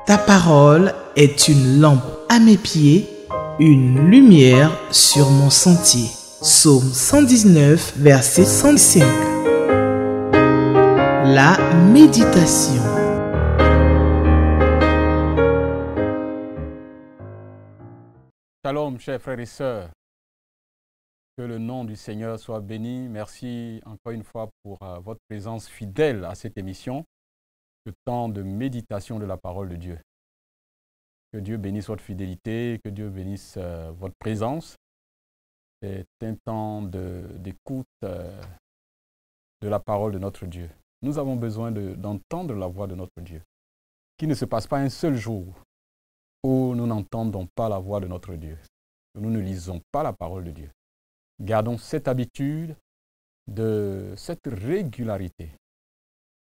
Ta parole est une lampe à mes pieds, une lumière sur mon sentier. Psaume 119, verset 105. La méditation. Shalom, chers frères et sœurs. Que le nom du Seigneur soit béni. Merci encore une fois pour votre présence fidèle à cette émission, le temps de méditation de la parole de Dieu. Que Dieu bénisse votre fidélité, que Dieu bénisse votre présence. C'est un temps d'écoute de la parole de notre Dieu. Nous avons besoin d'entendre la voix de notre Dieu. Qu'il ne se passe pas un seul jour où nous n'entendons pas la voix de notre Dieu. Nous ne lisons pas la parole de Dieu. Gardons cette habitude, cette régularité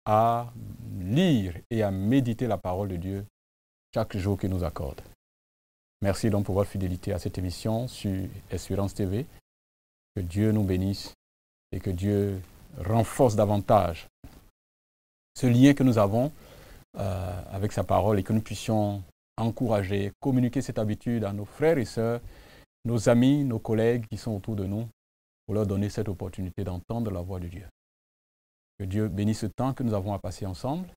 à lire et à méditer la parole de Dieu chaque jour qu'il nous accorde. Merci donc pour votre fidélité à cette émission sur Espérance TV. Que Dieu nous bénisse et que Dieu renforce davantage ce lien que nous avons avec sa parole et que nous puissions encourager, communiquer cette habitude à nos frères et sœurs, nos amis, nos collègues qui sont autour de nous, pour leur donner cette opportunité d'entendre la voix de Dieu. Que Dieu bénisse ce temps que nous avons à passer ensemble,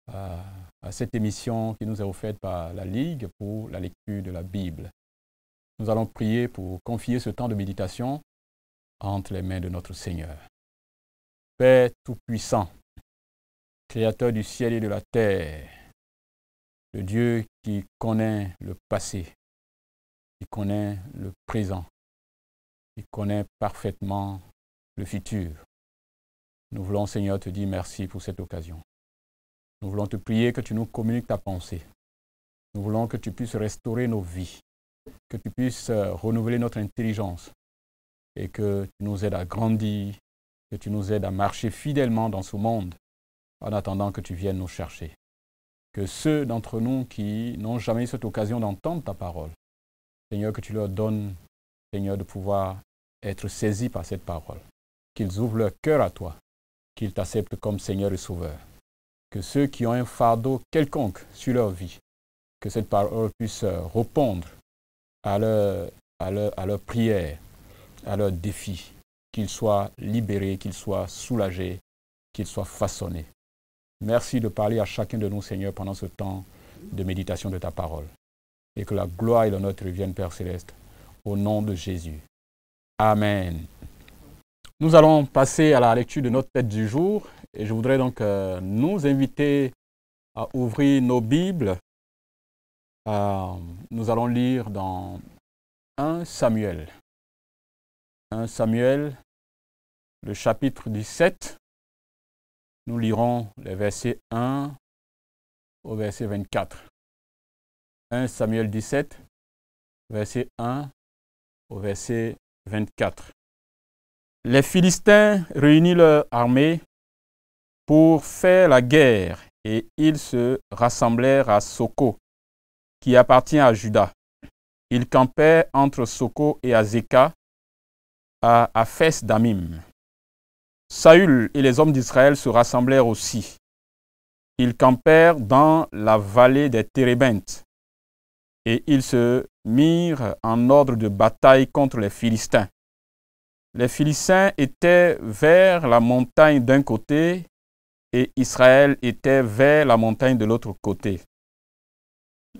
à cette émission qui nous est offerte par la Ligue pour la lecture de la Bible. Nous allons prier pour confier ce temps de méditation entre les mains de notre Seigneur. Père Tout-Puissant, Créateur du ciel et de la terre, le Dieu qui connaît le passé, qui connaît le présent, qui connaît parfaitement le futur. Nous voulons, Seigneur, te dire merci pour cette occasion. Nous voulons te prier que tu nous communiques ta pensée. Nous voulons que tu puisses restaurer nos vies, que tu puisses renouveler notre intelligence et que tu nous aides à grandir, que tu nous aides à marcher fidèlement dans ce monde en attendant que tu viennes nous chercher. Que ceux d'entre nous qui n'ont jamais eu cette occasion d'entendre ta parole, Seigneur, que tu leur donnes, Seigneur, de pouvoir être saisis par cette parole. Qu'ils ouvrent leur cœur à toi, qu'ils t'acceptent comme Seigneur et Sauveur. Que ceux qui ont un fardeau quelconque sur leur vie, que cette parole puisse répondre à leur prière, à leurs défis, qu'ils soient libérés, qu'ils soient soulagés, qu'ils soient façonnés. Merci de parler à chacun de nous, Seigneur, pendant ce temps de méditation de ta parole. Et que la gloire et l'honneur te reviennent, Père Céleste, au nom de Jésus. Amen. Nous allons passer à la lecture de notre texte du jour. Et je voudrais donc nous inviter à ouvrir nos Bibles. Nous allons lire dans 1 Samuel. 1 Samuel, le chapitre 17. Nous lirons les versets 1 au verset 24. 1 Samuel 17, verset 1 au verset 24. Les Philistins réunirent leur armée pour faire la guerre et ils se rassemblèrent à Soko, qui appartient à Juda. Ils campèrent entre Soko et Azeka, à Aphes Damim. Saül et les hommes d'Israël se rassemblèrent aussi. Ils campèrent dans la vallée des Térébintes et ils se mirent en ordre de bataille contre les Philistins. Les Philistins étaient vers la montagne d'un côté et Israël était vers la montagne de l'autre côté.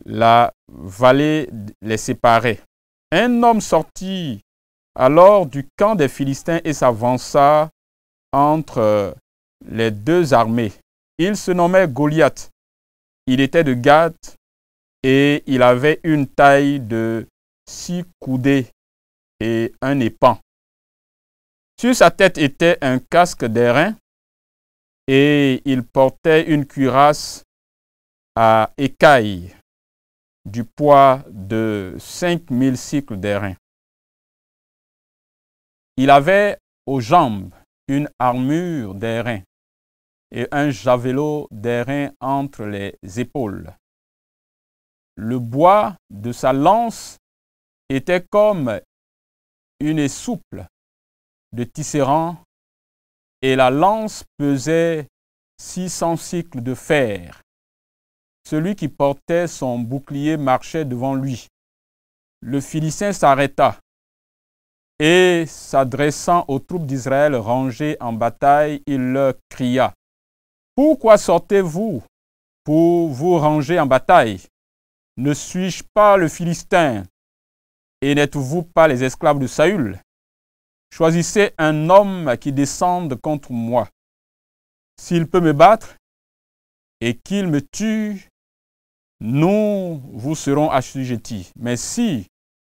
La vallée les séparait. Un homme sortit alors du camp des Philistins et s'avança entre les deux armées. Il se nommait Goliath. Il était de Gath et il avait une taille de 6 coudées et un épan. Sur sa tête était un casque d'airain et il portait une cuirasse à écailles du poids de 5000 cycles d'airain. Il avait aux jambes une armure d'airain et un javelot d'airain entre les épaules. Le bois de sa lance était comme une essouple de tisserand et la lance pesait 600 cycles de fer. celui qui portait son bouclier marchait devant lui. Le Philistin s'arrêta et, s'adressant aux troupes d'Israël rangées en bataille, il leur cria: « Pourquoi sortez-vous pour vous ranger en bataille? Ne suis-je pas le Philistin et n'êtes-vous pas les esclaves de Saül? Choisissez un homme qui descende contre moi. S'il peut me battre et qu'il me tue, nous vous serons assujettis. Mais si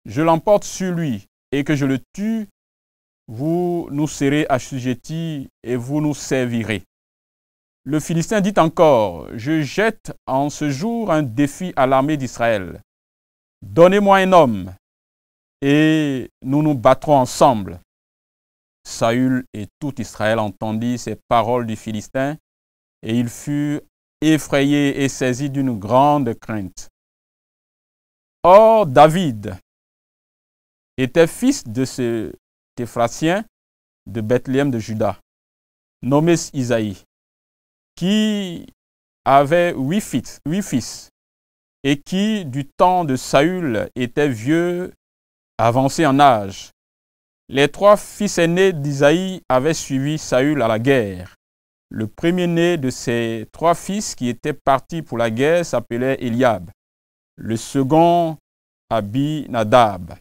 je l'emporte sur lui et que je le tue, vous nous serez assujettis et vous nous servirez. » Le Philistin dit encore: « Je jette en ce jour un défi à l'armée d'Israël. Donnez-moi un homme et nous nous battrons ensemble. » Saül et tout Israël entendit ces paroles du Philistin et il fut effrayé et saisi d'une grande crainte. Or, David était fils de ce Éphratien de Bethléem de Juda, nommé Isaïe, qui avait huit fils, et qui, du temps de Saül, était vieux, avancé en âge. Les 3 fils aînés d'Isaïe avaient suivi Saül à la guerre. Le premier-né de ces 3 fils qui étaient partis pour la guerre s'appelait Eliab, le second Abinadab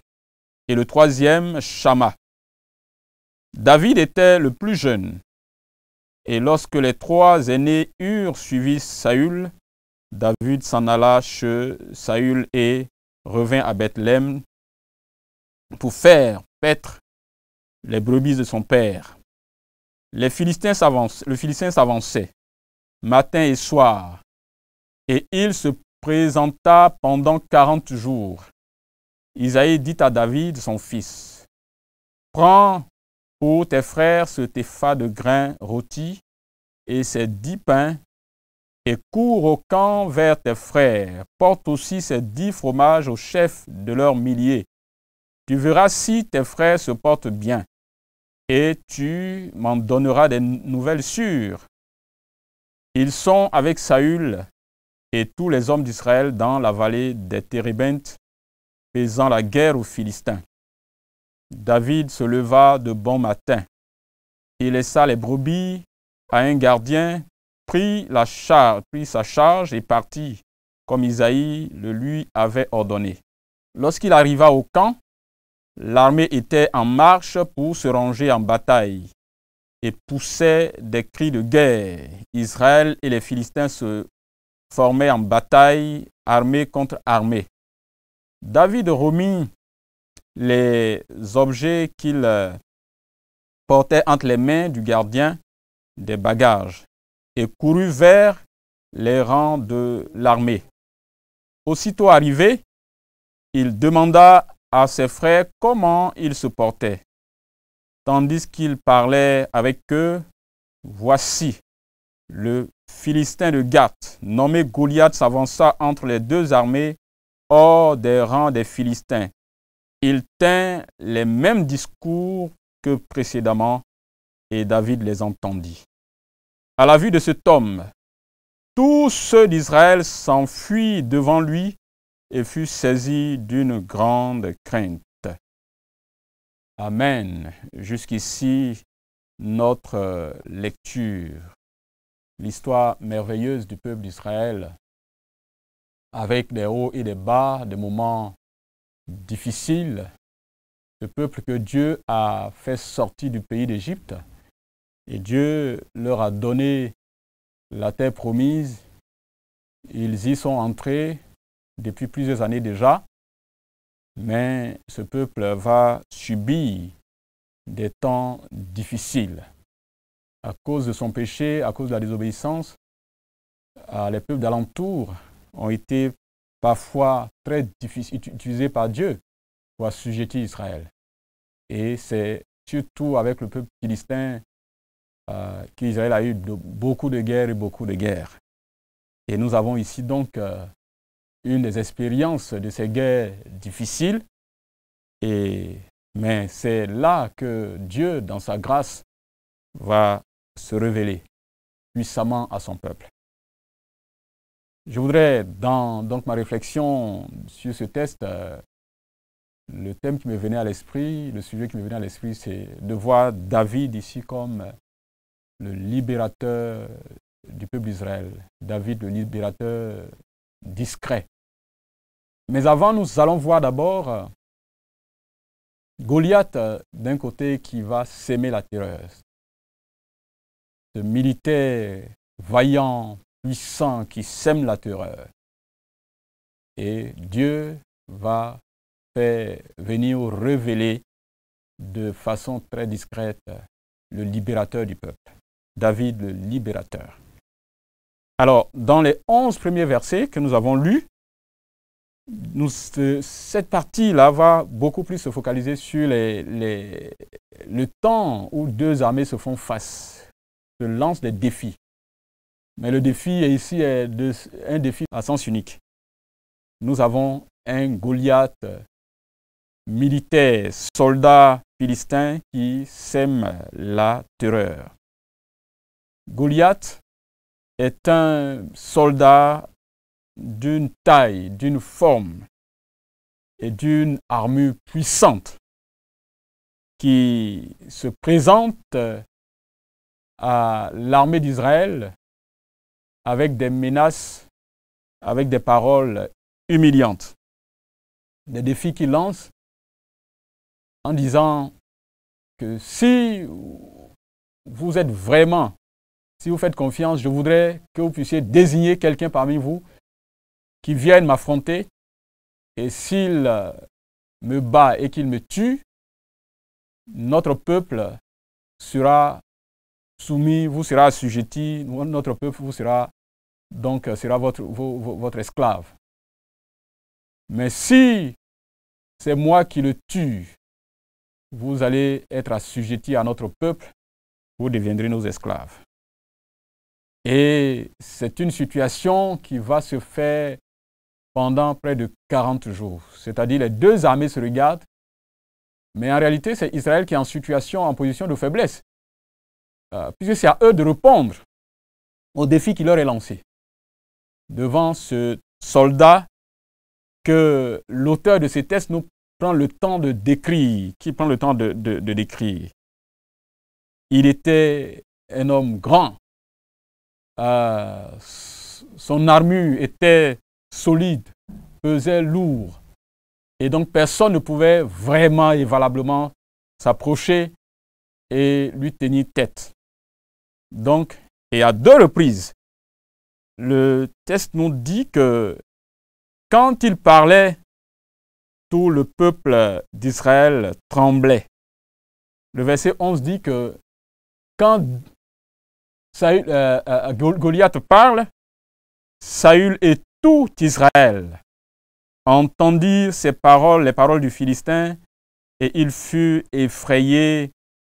et le troisième Shama. David était le plus jeune. Et lorsque les 3 aînés eurent suivi Saül, David s'en alla chez Saül et revint à Bethléem pour faire paître les brebis de son père. Le Philistin s'avançait matin et soir, et il se présenta pendant 40 jours. Isaïe dit à David, son fils: « Prends pour tes frères ce tépha de grains rôtis et ces 10 pains, et cours au camp vers tes frères. Porte aussi ces 10 fromages au chef de leurs milliers. Tu verras si tes frères se portent bien, et tu m'en donneras des nouvelles sûres. Ils sont avec Saül et tous les hommes d'Israël dans la vallée des Térébintes, faisant la guerre aux Philistins. » David se leva de bon matin. Il laissa les brebis à un gardien, prit sa charge et partit, comme Isaïe le lui avait ordonné. Lorsqu'il arriva au camp, l'armée était en marche pour se ranger en bataille et poussait des cris de guerre. Israël et les Philistins se formaient en bataille, armée contre armée. David remit les objets qu'il portait entre les mains du gardien des bagages et courut vers les rangs de l'armée. Aussitôt arrivé, il demanda à ses frères comment ils se portaient. Tandis qu'il parlait avec eux, voici, le Philistin de Gath, nommé Goliath, s'avança entre les 2 armées hors des rangs des Philistins. Il tint les mêmes discours que précédemment, et David les entendit. À la vue de cet homme, tous ceux d'Israël s'enfuient devant lui et furent saisis d'une grande crainte. Amen. Jusqu'ici, notre lecture. L'histoire merveilleuse du peuple d'Israël, avec des hauts et des bas, des moments difficiles. Ce peuple que Dieu a fait sortir du pays d'Égypte, et Dieu leur a donné la terre promise. Ils y sont entrés depuis plusieurs années déjà, mais ce peuple va subir des temps difficiles. À cause de son péché, à cause de la désobéissance, les peuples d'alentour ont été parfois très difficiles, utilisés par Dieu pour assujettir Israël. Et c'est surtout avec le peuple philistin qu'Israël a eu beaucoup de guerres et beaucoup de guerres. Et nous avons ici donc une des expériences de ces guerres difficiles. Mais c'est là que Dieu, dans sa grâce, va se révéler puissamment à son peuple. Je voudrais, dans donc, ma réflexion sur ce texte, le thème qui me venait à l'esprit, le sujet qui me venait à l'esprit, c'est de voir David ici comme le libérateur du peuple d'Israël. David, le libérateur discret. Mais avant, nous allons voir d'abord Goliath d'un côté qui va s'aimer la terreur. Ce militaire vaillant, puissant, qui sème la terreur. Et Dieu va faire venir révéler de façon très discrète le libérateur du peuple. David, le libérateur. Alors, dans les 11 premiers versets que nous avons lus, cette partie-là va beaucoup plus se focaliser sur le temps où deux armées se font face, se lancent des défis. Mais le défi ici est un défi à sens unique. Nous avons un Goliath militaire, soldat philistin qui sème la terreur. Goliath est un soldat d'une taille, d'une forme et d'une armure puissante qui se présente à l'armée d'Israël avec des menaces, avec des paroles humiliantes, des défis qu'il lance en disant que si vous êtes vraiment, si vous faites confiance, je voudrais que vous puissiez désigner quelqu'un parmi vous qui vienne m'affronter, et s'il me bat et qu'il me tue, notre peuple sera soumis, vous sera assujetti, notre peuple vous sera votre esclave. Mais si c'est moi qui le tue, vous allez être assujettis à notre peuple, vous deviendrez nos esclaves. Et c'est une situation qui va se faire pendant près de 40 jours. C'est-à-dire les deux armées se regardent, mais en réalité, c'est Israël qui est en position de faiblesse, puisque c'est à eux de répondre au défi qui leur est lancé. Devant ce soldat que l'auteur de ces textes nous prend le temps de décrire, décrire. Il était un homme grand. Son armure était solide, pesait lourd. Et donc personne ne pouvait vraiment et valablement s'approcher et lui tenir tête. Donc, et à 2 reprises, le texte nous dit que quand il parlait, tout le peuple d'Israël tremblait. Le verset 11 dit que quand Goliath parle, Saül et tout Israël entendirent ces paroles, les paroles du Philistin, et il fut effrayé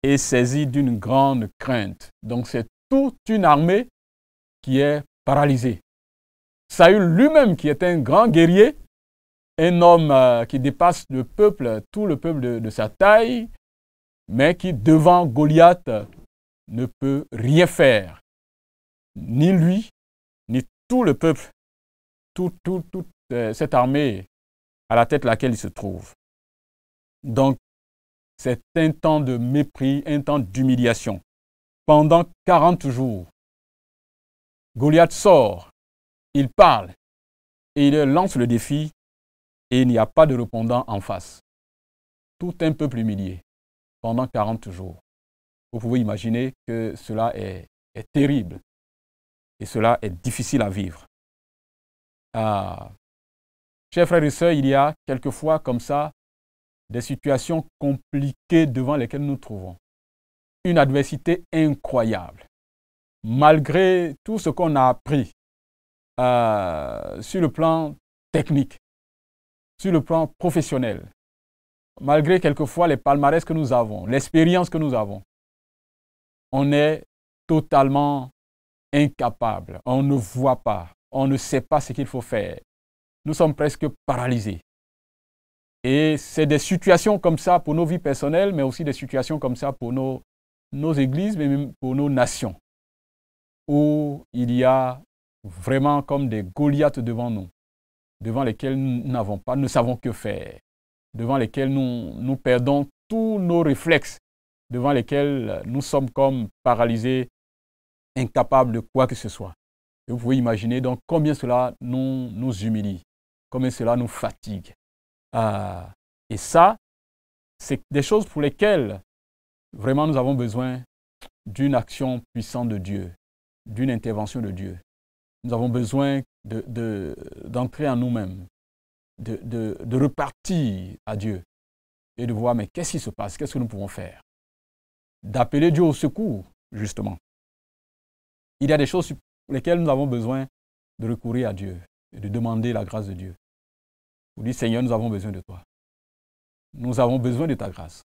et saisi d'une grande crainte. Donc c'est toute une armée qui est paralysée. Saül lui-même, qui est un grand guerrier, un homme qui dépasse le peuple, tout le peuple de sa taille, mais qui, devant Goliath, ne peut rien faire. Ni lui, ni tout le peuple, toute cette armée à la tête de laquelle il se trouve. Donc, c'est un temps de mépris, un temps d'humiliation. Pendant 40 jours, Goliath sort, il parle, et il lance le défi, et il n'y a pas de répondant en face. Tout un peuple humilié pendant 40 jours. Vous pouvez imaginer que cela est terrible et cela est difficile à vivre. Chers frères et sœurs, il y a quelquefois comme ça des situations compliquées devant lesquelles nous nous trouvons. Une adversité incroyable. Malgré tout ce qu'on a appris sur le plan technique, sur le plan professionnel, malgré quelquefois les palmarès que nous avons, l'expérience que nous avons, on est totalement incapable, on ne voit pas, on ne sait pas ce qu'il faut faire. Nous sommes presque paralysés. Et c'est des situations comme ça pour nos vies personnelles, mais aussi des situations comme ça pour nos églises, mais même pour nos nations, où il y a vraiment comme des Goliaths devant nous, devant lesquels nous ne savons que faire, devant lesquels nous perdons tous nos réflexes, devant lesquels nous sommes comme paralysés, incapables de quoi que ce soit. Et vous pouvez imaginer donc combien cela nous humilie, combien cela nous fatigue. Et ça, c'est des choses pour lesquelles vraiment nous avons besoin d'une action puissante de Dieu, d'une intervention de Dieu. Nous avons besoin d'entrer en nous-mêmes, de repartir à Dieu et de voir, mais qu'est-ce qui se passe? Qu'est-ce que nous pouvons faire? D'appeler Dieu au secours, justement. Il y a des choses pour lesquelles nous avons besoin de recourir à Dieu et de demander la grâce de Dieu. Vous dites, Seigneur, nous avons besoin de toi. Nous avons besoin de ta grâce.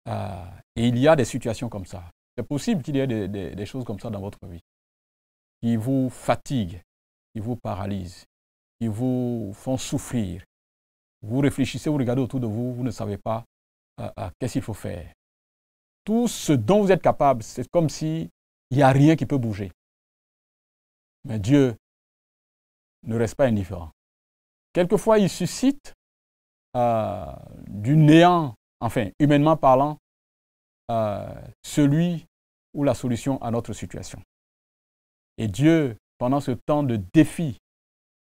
Et il y a des situations comme ça. C'est possible qu'il y ait des choses comme ça dans votre vie qui vous fatiguent, qui vous paralysent, qui vous font souffrir. Vous réfléchissez, vous regardez autour de vous, vous ne savez pas qu'est-ce qu'il faut faire. Tout ce dont vous êtes capable, c'est comme s'il n'y a rien qui peut bouger. Mais Dieu ne reste pas indifférent. Quelquefois, il suscite du néant, enfin, humainement parlant, celui ou la solution à notre situation. Et Dieu, pendant ce temps de défi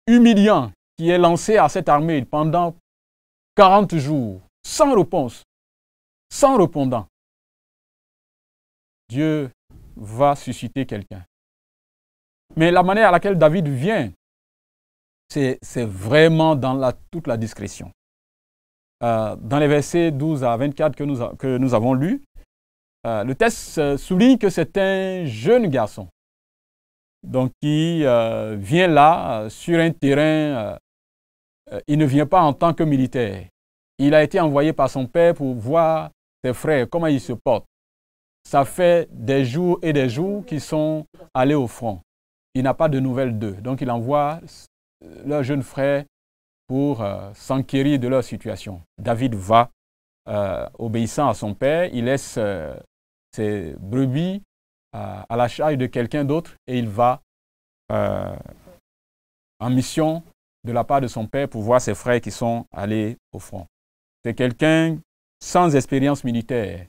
humiliant qui est lancé à cette armée pendant 40 jours, sans réponse, sans répondant, Dieu va susciter quelqu'un. Mais la manière à laquelle David vient, c'est vraiment dans toute la discrétion. Dans les versets 12 à 24 que nous avons lus, le texte souligne que c'est un jeune garçon donc qui vient là sur un terrain. Il ne vient pas en tant que militaire. Il a été envoyé par son père pour voir ses frères, comment ils se portent. Ça fait des jours et des jours qu'ils sont allés au front. Il n'a pas de nouvelles d'eux. Donc il envoie leur jeune frère pour s'enquérir de leur situation. David va, obéissant à son père, il laisse ses brebis à la charge de quelqu'un d'autre et il va en mission de la part de son père pour voir ses frères qui sont allés au front. C'est quelqu'un sans expérience militaire.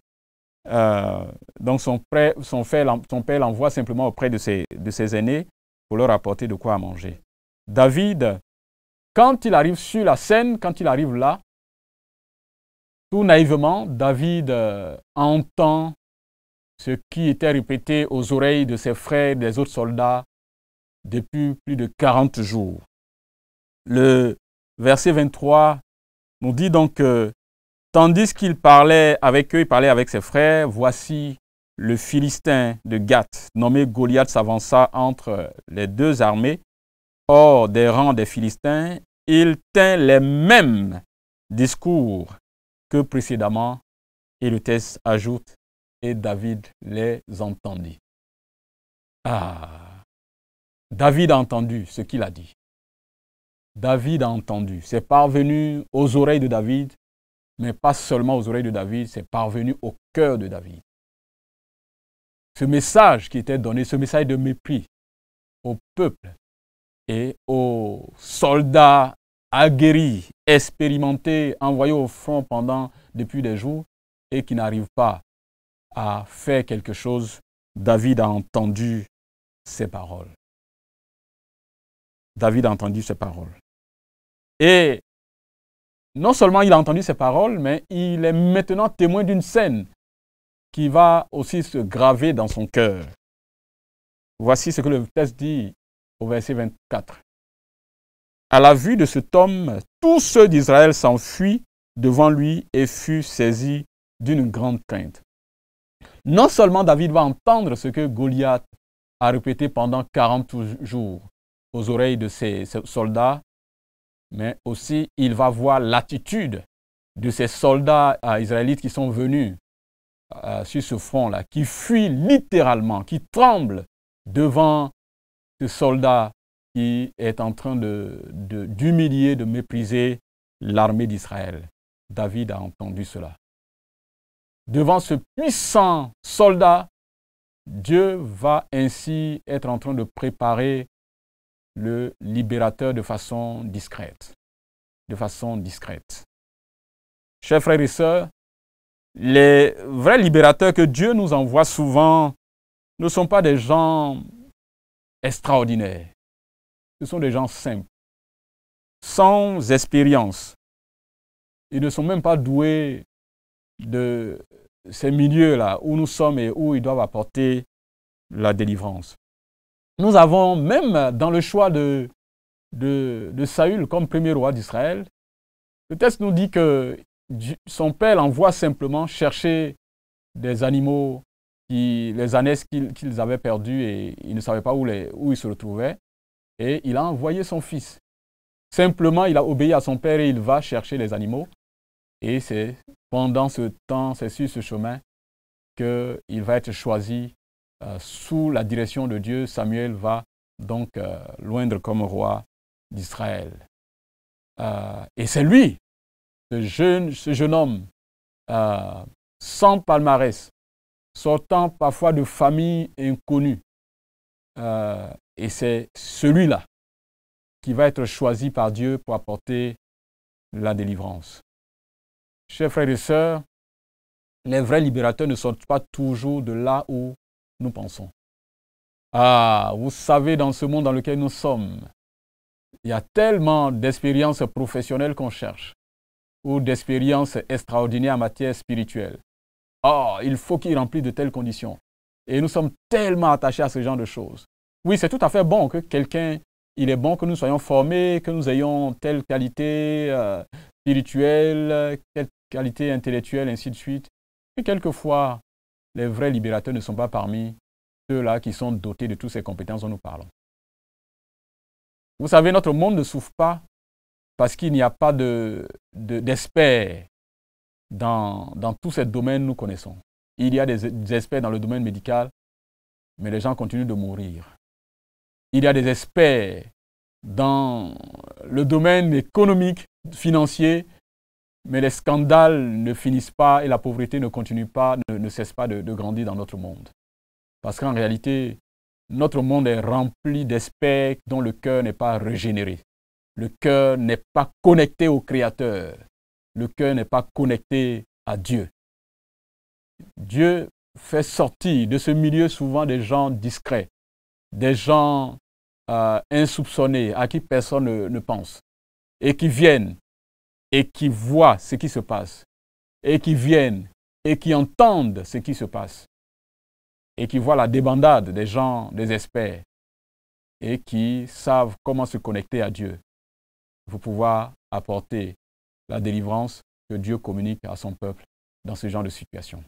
Donc son père l'envoie simplement auprès de ses aînés pour leur apporter de quoi manger. David, quand il arrive sur la scène, quand il arrive là, tout naïvement, David entend ce qui était répété aux oreilles de ses frères, des autres soldats, depuis plus de 40 jours. Le verset 23 nous dit donc que tandis qu'il parlait avec eux, il parlait avec ses frères, voici le Philistin de Gath, nommé Goliath, s'avança entre les deux armées. Hors des rangs des Philistins, il tint les mêmes discours que précédemment, et le texte ajoute, et David les entendit. David a entendu ce qu'il a dit. David a entendu. C'est parvenu aux oreilles de David, mais pas seulement aux oreilles de David, c'est parvenu au cœur de David. Ce message qui était donné, ce message de mépris au peuple et aux soldats aguerris, expérimentés, envoyés au front depuis des jours et qui n'arrivent pas à faire quelque chose, David a entendu ces paroles. David a entendu ces paroles. Et non seulement il a entendu ces paroles, mais il est maintenant témoin d'une scène qui va aussi se graver dans son cœur. Voici ce que le texte dit au verset 24. À la vue de cet homme, tous ceux d'Israël s'enfuient devant lui et furent saisis d'une grande crainte. Non seulement David va entendre ce que Goliath a répété pendant 40 jours aux oreilles de ses soldats, mais aussi il va voir l'attitude de ces soldats israélites qui sont venus sur ce front-là, qui fuient littéralement, qui tremblent devant ce soldat qui est en train d'humilier, de mépriser l'armée d'Israël. David a entendu cela. Devant ce puissant soldat, Dieu va ainsi être en train de préparer le libérateur de façon discrète. De façon discrète. Chers frères et sœurs, les vrais libérateurs que Dieu nous envoie souvent ne sont pas des gens extraordinaires. Ce sont des gens simples, sans expérience. Ils ne sont même pas doués de ces milieux-là où nous sommes et où ils doivent apporter la délivrance. Nous avons même dans le choix de Saül comme premier roi d'Israël, le texte nous dit que son père l'envoie simplement chercher des animaux, les ânesses qu'ils avaient perdus et ils ne savaient pas où ils se retrouvaient. Et il a envoyé son fils. Simplement, il a obéi à son père et il va chercher les animaux. Et c'est pendant ce temps, c'est sur ce chemin qu'il va être choisi sous la direction de Dieu. Samuel va donc l'oindre comme roi d'Israël. Et c'est lui, ce jeune homme, sans palmarès, sortant parfois de familles inconnues. Et c'est celui-là qui va être choisi par Dieu pour apporter la délivrance. Chers frères et sœurs, les vrais libérateurs ne sortent pas toujours de là où nous pensons. Ah, vous savez, dans ce monde dans lequel nous sommes, il y a tellement d'expériences professionnelles qu'on cherche, ou d'expériences extraordinaires en matière spirituelle. Oh, il faut qu'il remplisse de telles conditions. Et nous sommes tellement attachés à ce genre de choses. Oui, c'est tout à fait bon que quelqu'un, il est bon que nous soyons formés, que nous ayons telle qualité spirituelle, telle qualité intellectuelle, ainsi de suite. Et quelquefois, les vrais libérateurs ne sont pas parmi ceux-là qui sont dotés de toutes ces compétences dont nous parlons. Vous savez, notre monde ne souffre pas parce qu'il n'y a pas d'experts dans tous ces domaines que nous connaissons. Il y a des experts dans le domaine médical, mais les gens continuent de mourir. Il y a des experts dans le domaine économique, financier, mais les scandales ne finissent pas et la pauvreté ne continue pas, ne cesse pas de grandir dans notre monde. Parce qu'en réalité, notre monde est rempli d'experts dont le cœur n'est pas régénéré. Le cœur n'est pas connecté au Créateur. Le cœur n'est pas connecté à Dieu. Dieu fait sortir de ce milieu souvent des gens discrets, des gens insoupçonnés, à qui personne ne pense, et qui viennent et qui voient ce qui se passe, et qui viennent et qui entendent ce qui se passe, et qui voient la débandade des gens, des experts, et qui savent comment se connecter à Dieu pour pouvoir apporter la délivrance que Dieu communique à son peuple dans ce genre de situation.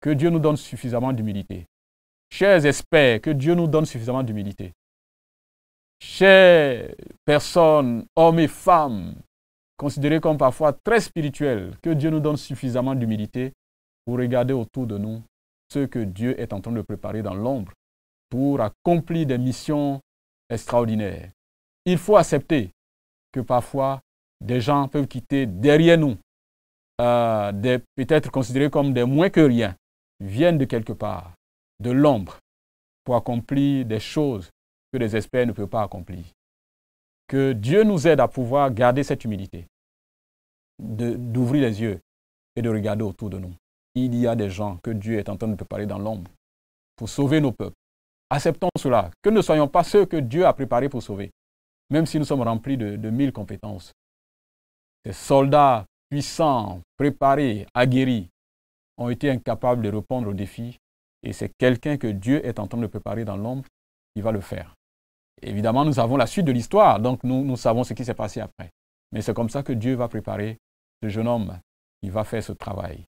Que Dieu nous donne suffisamment d'humilité. Chers experts, que Dieu nous donne suffisamment d'humilité. Chères personnes, hommes et femmes, considérés comme parfois très spirituels, que Dieu nous donne suffisamment d'humilité pour regarder autour de nous ce que Dieu est en train de préparer dans l'ombre pour accomplir des missions extraordinaires. Il faut accepter que parfois des gens peuvent quitter derrière nous, peut-être considérés comme des moins que rien, viennent de quelque part, de l'ombre, pour accomplir des choses que les experts ne peuvent pas accomplir. Que Dieu nous aide à pouvoir garder cette humilité, d'ouvrir les yeux et de regarder autour de nous. Il y a des gens que Dieu est en train de préparer dans l'ombre pour sauver nos peuples. Acceptons cela, que ne soyons pas ceux que Dieu a préparés pour sauver, même si nous sommes remplis de 1000 compétences. Ces soldats puissants, préparés, aguerris, ont été incapables de répondre aux défis, et c'est quelqu'un que Dieu est en train de préparer dans l'ombre qui va le faire. Évidemment, nous avons la suite de l'histoire, donc nous savons ce qui s'est passé après. Mais c'est comme ça que Dieu va préparer ce jeune homme qui va faire ce travail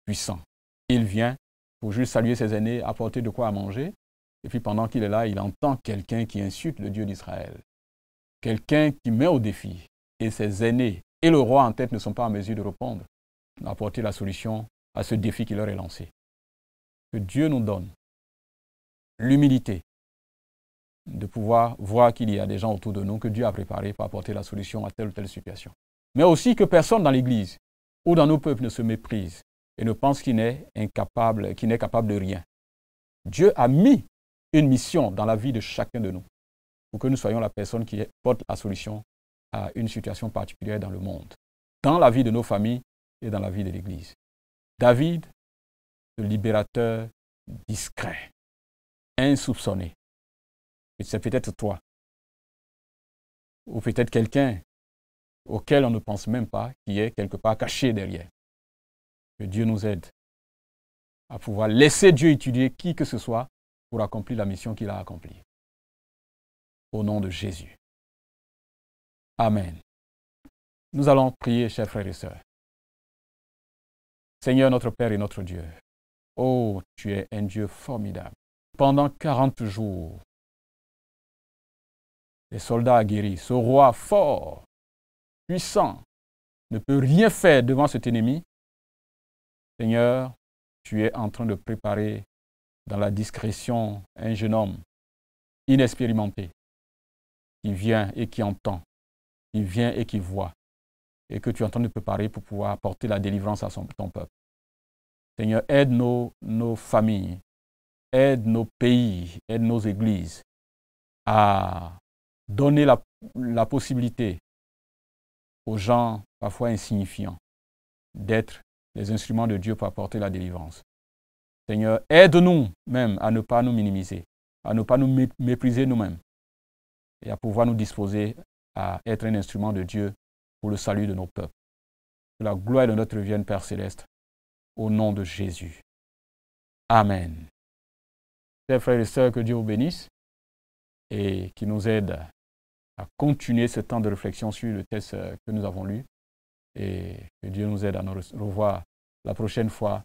puissant. Il vient pour juste saluer ses aînés, apporter de quoi à manger, et puis pendant qu'il est là, il entend quelqu'un qui insulte le Dieu d'Israël. Quelqu'un qui met au défi, et ses aînés et le roi en tête ne sont pas en mesure de répondre, d'apporter la solution à ce défi qui leur est lancé. Que Dieu nous donne l'humilité de pouvoir voir qu'il y a des gens autour de nous que Dieu a préparés pour apporter la solution à telle ou telle situation. Mais aussi que personne dans l'Église ou dans nos peuples ne se méprise et ne pense qu'il n'est capable de rien. Dieu a mis une mission dans la vie de chacun de nous. pour que nous soyons la personne qui porte la solution à une situation particulière dans le monde, dans la vie de nos familles et dans la vie de l'Église. David, le libérateur discret, insoupçonné. Et c'est peut-être toi, ou peut-être quelqu'un auquel on ne pense même pas, qui est quelque part caché derrière. Que Dieu nous aide à pouvoir laisser Dieu étudier qui que ce soit pour accomplir la mission qu'il a accomplie. Au nom de Jésus. Amen. Nous allons prier, chers frères et sœurs. Seigneur, notre Père et notre Dieu, oh, tu es un Dieu formidable. Pendant 40 jours, les soldats aguerris, ce roi fort, puissant, ne peut rien faire devant cet ennemi. Seigneur, tu es en train de préparer dans la discrétion un jeune homme inexpérimenté qui vient et qui entend, qui vient et qui voit, et que tu es en train de préparer pour pouvoir apporter la délivrance à ton peuple. Seigneur, aide nos familles, aide nos pays, aide nos églises à donner la possibilité aux gens parfois insignifiants d'être les instruments de Dieu pour apporter la délivrance. Seigneur, aide-nous même à ne pas nous minimiser, à ne pas nous mépriser nous-mêmes et à pouvoir nous disposer à être un instrument de Dieu pour le salut de nos peuples. Que la gloire de notre revienne, Père Céleste, au nom de Jésus. Amen. Chers frères et sœurs, que Dieu vous bénisse et qu'il nous aide à continuer ce temps de réflexion sur le texte que nous avons lu et que Dieu nous aide à nous revoir la prochaine fois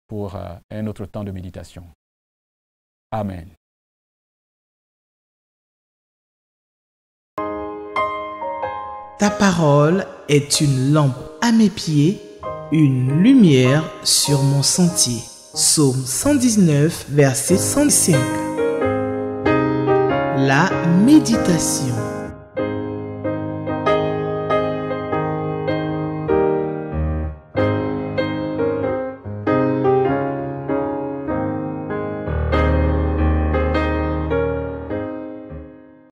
pour un autre temps de méditation. Amen. Ta parole est une lampe à mes pieds, une lumière sur mon sentier. Psaume 119, verset 105. La méditation.